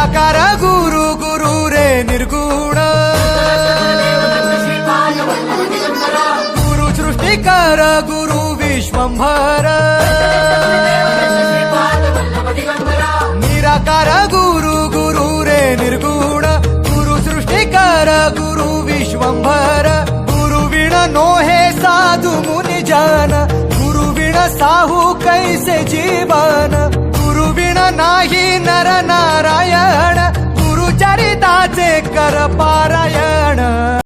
निराकार गुरु गुरु रे निर्गुण गुरु सृष्टिकर गुरु विश्वंभर निराकार गुरु गुरु रे निर्गुण गुरु सृष्टिकर गुरु विश्वंभर गुरु विण नोहे साधु मुनि जन गुरु विण साहू कैसे जीवन गुरु विण नाही नर नारायण गुरु चरिताचे कर पारायण।